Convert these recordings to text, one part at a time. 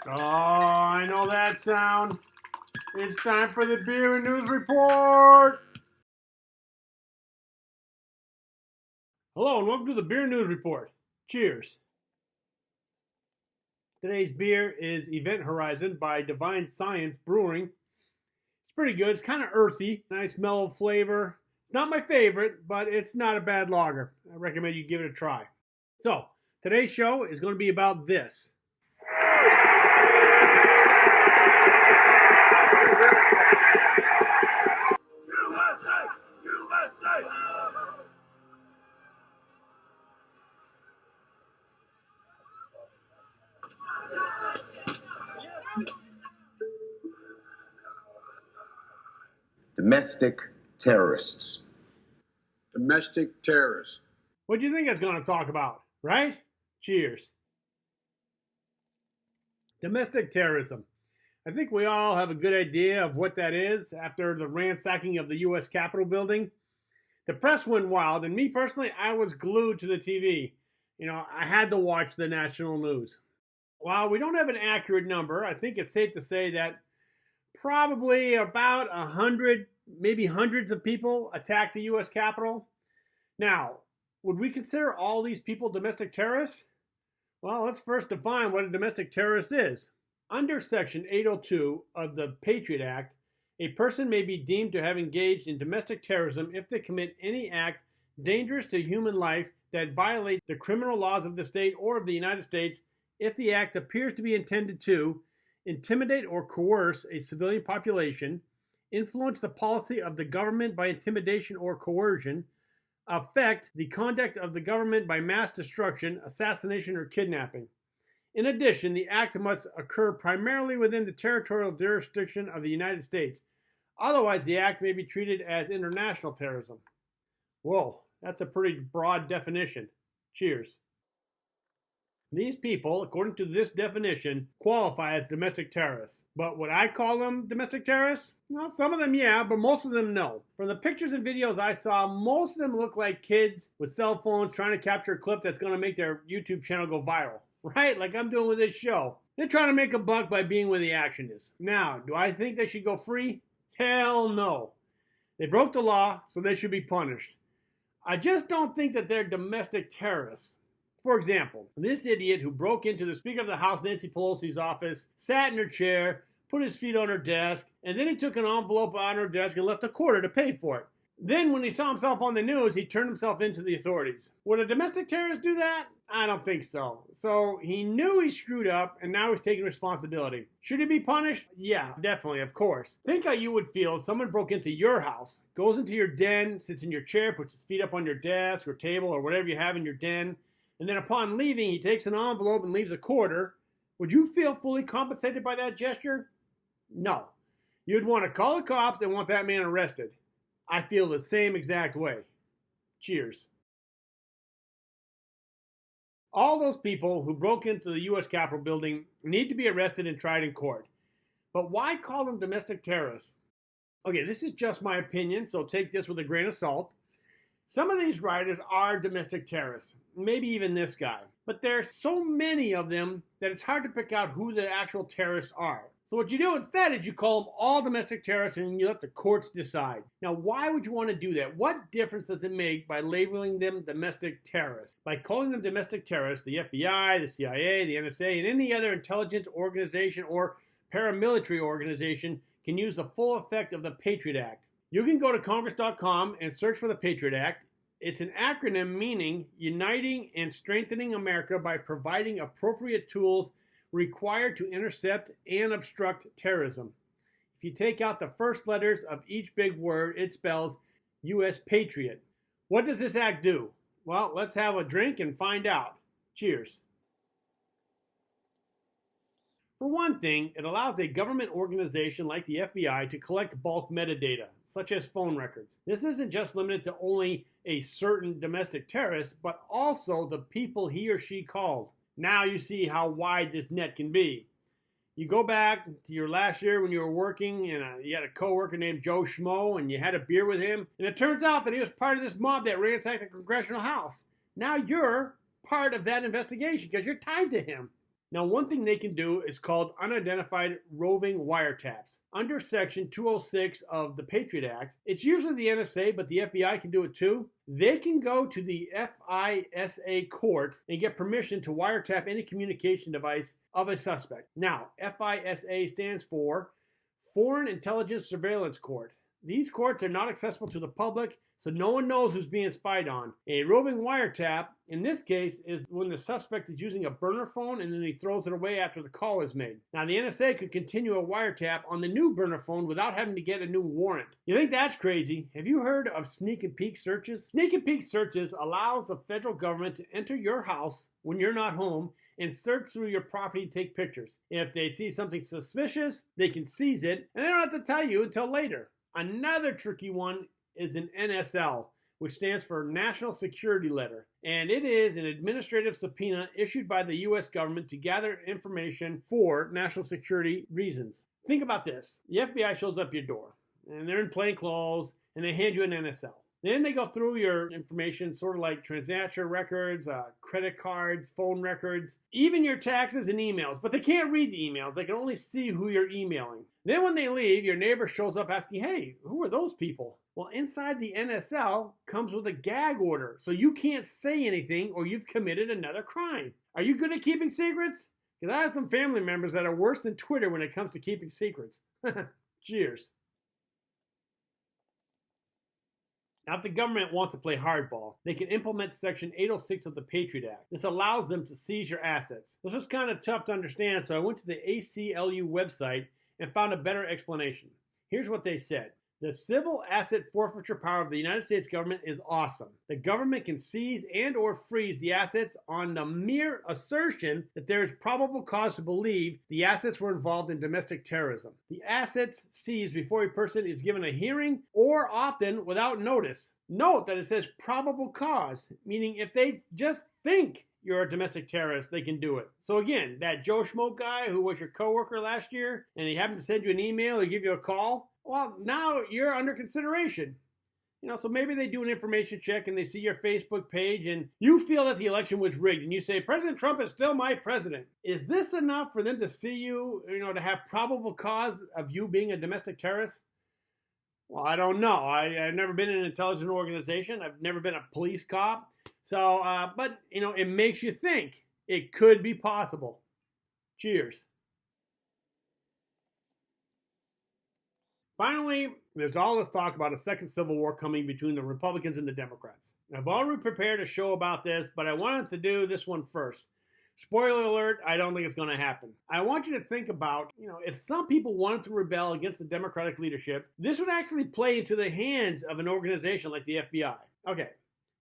Oh, I know that sound. It's time for the Beer News Report. Hello and welcome to the Beer News Report. Cheers. Today's beer is Event Horizon by Divine Science Brewing. It's pretty good. It's kind of earthy, nice mellow flavor. It's not my favorite, but it's not a bad lager. I recommend you give it a try. So, today's show is going to be about this. Domestic terrorists. Domestic terrorists. What do you think it's going to talk about, right? Cheers. Domestic terrorism. I think we all have a good idea of what that is after the ransacking of the U.S. Capitol building. The press went wild, and me personally, I was glued to the TV. I had to watch the national news. While we don't have an accurate number, I think it's safe to say that probably about 100, maybe hundreds of people attacked the U.S. Capitol. Now, would we consider all these people domestic terrorists? Well, let's first define what a domestic terrorist is. Under Section 802 of the Patriot Act, a person may be deemed to have engaged in domestic terrorism if they commit any act dangerous to human life that violates the criminal laws of the state or of the United States if the act appears to be intended to intimidate or coerce a civilian population, influence the policy of the government by intimidation or coercion, affect the conduct of the government by mass destruction, assassination, or kidnapping. In addition, the act must occur primarily within the territorial jurisdiction of the United States. Otherwise, the act may be treated as international terrorism. Whoa, that's a pretty broad definition. Cheers. These people, according to this definition, qualify as domestic terrorists. But would I call them domestic terrorists? Well, some of them, yeah, but most of them, no. From the pictures and videos I saw, most of them look like kids with cell phones trying to capture a clip that's going to make their YouTube channel go viral. Right? Like I'm doing with this show. They're trying to make a buck by being where the action is. Now, do I think they should go free? Hell no. They broke the law, so they should be punished. I just don't think that they're domestic terrorists. For example, this idiot who broke into the Speaker of the House, Nancy Pelosi's office, sat in her chair, put his feet on her desk, and then he took an envelope on her desk and left a quarter to pay for it. Then when he saw himself on the news, he turned himself into the authorities. Would a domestic terrorist do that? I don't think so. So he knew he screwed up, and now he's taking responsibility. Should he be punished? Yeah, definitely, of course. Think how you would feel if someone broke into your house, goes into your den, sits in your chair, puts his feet up on your desk or table or whatever you have in your den, and then upon leaving, he takes an envelope and leaves a quarter. Would you feel fully compensated by that gesture? No. You'd want to call the cops and want that man arrested. I feel the same exact way. Cheers. All those people who broke into the U.S. Capitol building need to be arrested and tried in court. But why call them domestic terrorists? Okay, this is just my opinion, so take this with a grain of salt. Some of these writers are domestic terrorists, maybe even this guy. But there's so many of them that it's hard to pick out who the actual terrorists are. So what you do instead is you call them all domestic terrorists and you let the courts decide. Now, why would you want to do that? What difference does it make by labeling them domestic terrorists? By calling them domestic terrorists, the FBI, the CIA, the NSA, and any other intelligence organization or paramilitary organization can use the full effect of the Patriot Act. You can go to Congress.com and search for the Patriot Act. It's an acronym meaning uniting and strengthening America by providing appropriate tools required to intercept and obstruct terrorism. If you take out the first letters of each big word, it spells U.S. Patriot. What does this act do? Well, let's have a drink and find out. Cheers. For one thing, it allows a government organization like the FBI to collect bulk metadata, such as phone records. This isn't just limited to only a certain domestic terrorist, but also the people he or she called. Now you see how wide this net can be. You go back to your last year when you were working and you had a coworker named Joe Schmo and you had a beer with him, and it turns out that he was part of this mob that ransacked the Congressional House. Now you're part of that investigation because you're tied to him. Now, one thing they can do is called unidentified roving wiretaps. Under Section 206 of the Patriot Act, it's usually the NSA, but the FBI can do it too. They can go to the FISA court and get permission to wiretap any communication device of a suspect. Now, FISA stands for Foreign Intelligence Surveillance Court. These courts are not accessible to the public, so no one knows who's being spied on. A roving wiretap, in this case, is when the suspect is using a burner phone and then he throws it away after the call is made. Now, the NSA could continue a wiretap on the new burner phone without having to get a new warrant. You think that's crazy? Have you heard of sneak and peek searches? Sneak and peek searches allows the federal government to enter your house when you're not home and search through your property and take pictures. If they see something suspicious, they can seize it, and they don't have to tell you until later. Another tricky one is an NSL, which stands for National Security Letter, and it is an administrative subpoena issued by the U.S. government to gather information for national security reasons. Think about this. The FBI shows up your door, and they're in plain clothes, and they hand you an NSL. Then they go through your information, sort of like transaction records, credit cards, phone records, even your taxes and emails. But they can't read the emails. They can only see who you're emailing. Then when they leave, your neighbor shows up asking, hey, who are those people? Well, inside the NSL comes with a gag order. So you can't say anything or you've committed another crime. Are you good at keeping secrets? Because I have some family members that are worse than Twitter when it comes to keeping secrets. Cheers. Now, if the government wants to play hardball, they can implement Section 806 of the Patriot Act. This allows them to seize your assets. This was kind of tough to understand, so I went to the ACLU website and found a better explanation. Here's what they said. The civil asset forfeiture power of the United States government is awesome. The government can seize and or freeze the assets on the mere assertion that there is probable cause to believe the assets were involved in domestic terrorism. The assets seized before a person is given a hearing or often without notice. Note that it says probable cause, meaning if they just think you're a domestic terrorist, they can do it. So again, that Joe Schmo guy who was your coworker last year and he happened to send you an email or give you a call, well, now you're under consideration. So maybe they do an information check and they see your Facebook page and you feel that the election was rigged and you say, President Trump is still my president. Is this enough for them to see you, to have probable cause of you being a domestic terrorist? Well, I don't know. I've never been in an intelligence organization. I've never been a police cop. So, but, it makes you think it could be possible. Cheers. Finally, there's all this talk about a second civil war coming between the Republicans and the Democrats. I've already prepared a show about this, but I wanted to do this one first. Spoiler alert, I don't think it's going to happen. I want you to think about, if some people wanted to rebel against the Democratic leadership, this would actually play into the hands of an organization like the FBI. Okay,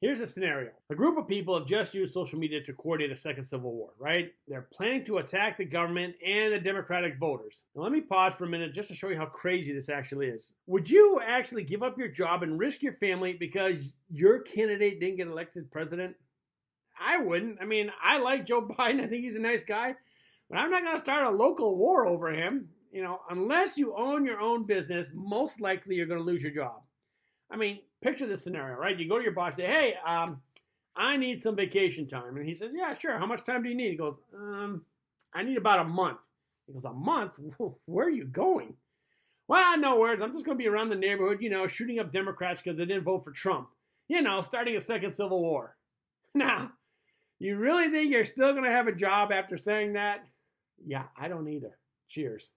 here's a scenario. A group of people have just used social media to coordinate a second civil war, right? They're planning to attack the government and the Democratic voters. Now let me pause for a minute just to show you how crazy this actually is. Would you actually give up your job and risk your family because your candidate didn't get elected president? I wouldn't. I like Joe Biden. I think he's a nice guy. But I'm not going to start a local war over him. Unless you own your own business, most likely you're going to lose your job. Picture this scenario, right? You go to your boss and say, hey, I need some vacation time. And he says, yeah, sure. How much time do you need? He goes, I need about a month. He goes, a month? Where are you going? Well, no worries. I'm just going to be around the neighborhood, shooting up Democrats because they didn't vote for Trump. Starting a second civil war. Now, you really think you're still going to have a job after saying that? Yeah, I don't either. Cheers.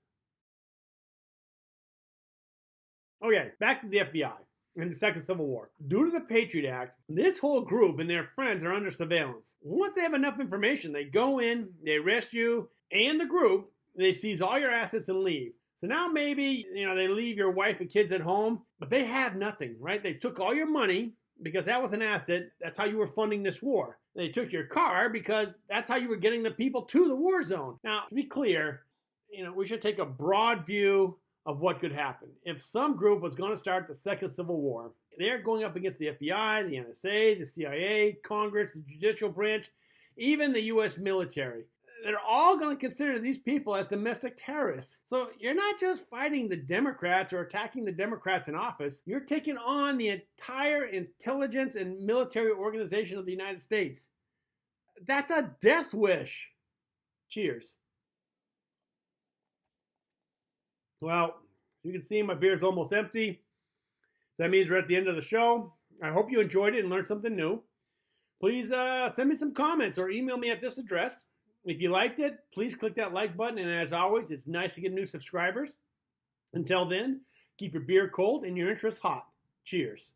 Okay, back to the FBI. In the Second Civil War. Due to the Patriot Act, this whole group and their friends are under surveillance. Once they have enough information, they go in, they arrest you and the group, they seize all your assets and leave. So now maybe, they leave your wife and kids at home, but they have nothing, right? They took all your money because that was an asset. That's how you were funding this war. They took your car because that's how you were getting the people to the war zone. Now, to be clear, we should take a broad view of what could happen. If some group was going to start the second civil war, they're going up against the FBI, the NSA, the CIA, Congress, the judicial branch, even the U.S. military. They're all going to consider these people as domestic terrorists. So you're not just fighting the Democrats or attacking the Democrats in office. You're taking on the entire intelligence and military organization of the United States. That's a death wish. Cheers. Well, you can see my beer's almost empty. So that means we're at the end of the show. I hope you enjoyed it and learned something new. Please send me some comments or email me at this address. If you liked it, please click that like button. And as always, it's nice to get new subscribers. Until then, keep your beer cold and your interests hot. Cheers.